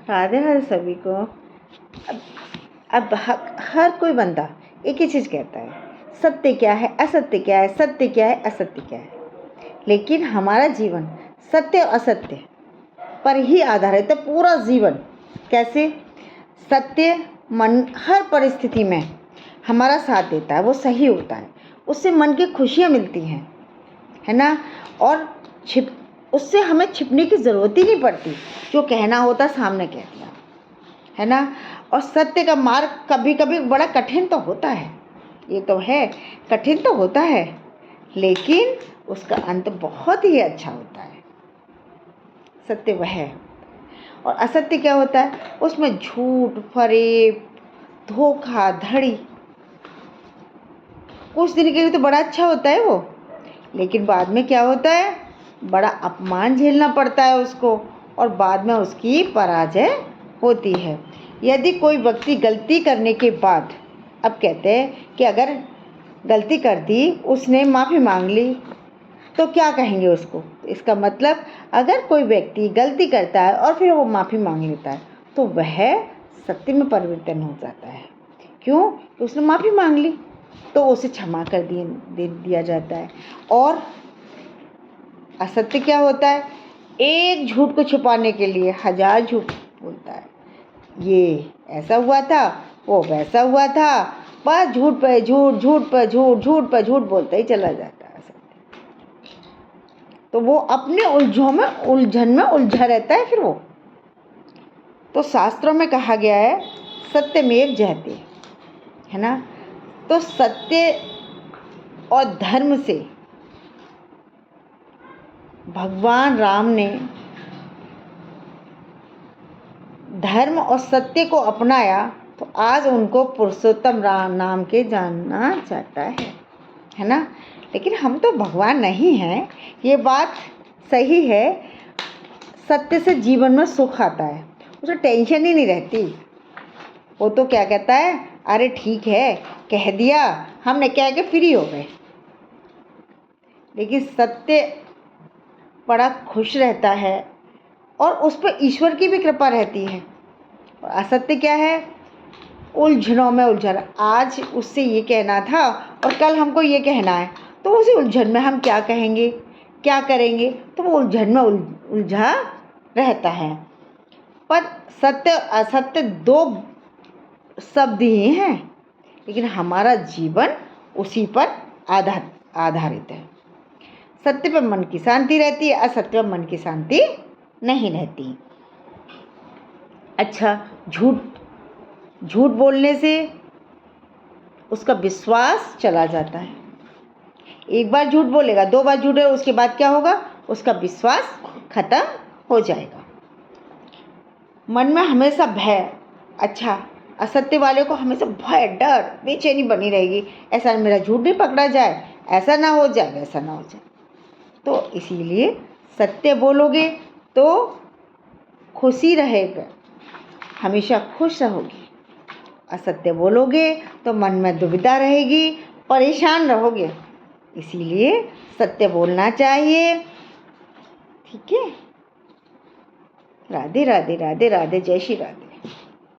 राधे राधे सभी को। अब हर कोई बंदा एक ही चीज़ कहता है, सत्य क्या है, असत्य क्या है, सत्य क्या है, असत्य क्या है। लेकिन हमारा जीवन सत्य और असत्य पर ही आधारित है, पूरा जीवन। कैसे? सत्य मन हर परिस्थिति में हमारा साथ देता है, वो सही होता है, उससे मन की खुशियाँ मिलती हैं, है ना। और उससे हमें छिपने की ज़रूरत ही नहीं पड़ती, जो कहना होता सामने कह दिया, है ना। और सत्य का मार्ग कभी कभी बड़ा कठिन तो होता है, ये तो है, कठिन तो होता है, लेकिन उसका अंत बहुत ही अच्छा होता है। सत्य वह है। और असत्य क्या होता है? उसमें झूठ, फरेब, धोखाधड़ी। कुछ दिन के लिए तो बड़ा अच्छा होता है वो, लेकिन बाद में क्या होता है? बड़ा अपमान झेलना पड़ता है उसको, और बाद में उसकी पराजय होती है। यदि कोई व्यक्ति गलती करने के बाद, अब कहते हैं कि अगर गलती कर दी, उसने माफ़ी मांग ली, तो क्या कहेंगे उसको? इसका मतलब अगर कोई व्यक्ति गलती करता है और फिर वो माफ़ी मांग लेता है, तो वह सत्य में परिवर्तन हो जाता है। क्यों? उसने माफ़ी मांग ली तो उसे क्षमा कर दिया जाता है। और असत्य क्या होता है? एक झूठ को छुपाने के लिए 1000 झूठ बोलता है। ये ऐसा हुआ था, वो वैसा हुआ था, बस झूठ पे झूठ, झूठ पे झूठ, झूठ पे झूठ बोलता ही चला जाता है सत्य। तो वो अपने उलझन में उलझा रहता है फिर वो। तो शास्त्रों में कहा गया है सत्यमेव जयते, है ना। तो सत्य और धर्म से भगवान राम ने धर्म और सत्य को अपनाया, तो आज उनको पुरुषोत्तम राम नाम के जाना जाता है ना। लेकिन हम तो भगवान नहीं हैं, ये बात सही है। सत्य से जीवन में सुख आता है, उसे टेंशन ही नहीं रहती। वो तो क्या कहता है, अरे ठीक है, कह दिया, हमने कह के फ्री हो गए। लेकिन सत्य बड़ा खुश रहता है और उस पर ईश्वर की भी कृपा रहती है। और असत्य क्या है? उलझनों में उलझा। आज उससे ये कहना था और कल हमको ये कहना है, तो उसी उलझन में हम क्या कहेंगे, क्या करेंगे, तो वो उलझन में उलझा रहता है। पर सत्य असत्य 2 शब्द ही हैं, लेकिन हमारा जीवन उसी पर आधारित है। सत्य पर मन की शांति रहती है, असत्य पर मन की शांति नहीं रहती। अच्छा, झूठ बोलने से उसका विश्वास चला जाता है। एक बार झूठ बोलेगा, 2 बार झूठ है, उसके बाद क्या होगा? उसका विश्वास खत्म हो जाएगा। मन में हमेशा भय, अच्छा, असत्य वाले को हमेशा भय, डर, बेचैनी बनी रहेगी। ऐसा मेरा झूठ नहीं पकड़ा जाए, ऐसा ना हो जाए, वैसा ना हो जाए। तो इसीलिए सत्य बोलोगे तो खुशी रहेगा, हमेशा खुश रहोगे। असत्य बोलोगे तो मन में दुविधा रहेगी, परेशान रहोगे। इसीलिए सत्य बोलना चाहिए। ठीक है। राधे राधे, राधे राधे, जय श्री राधे।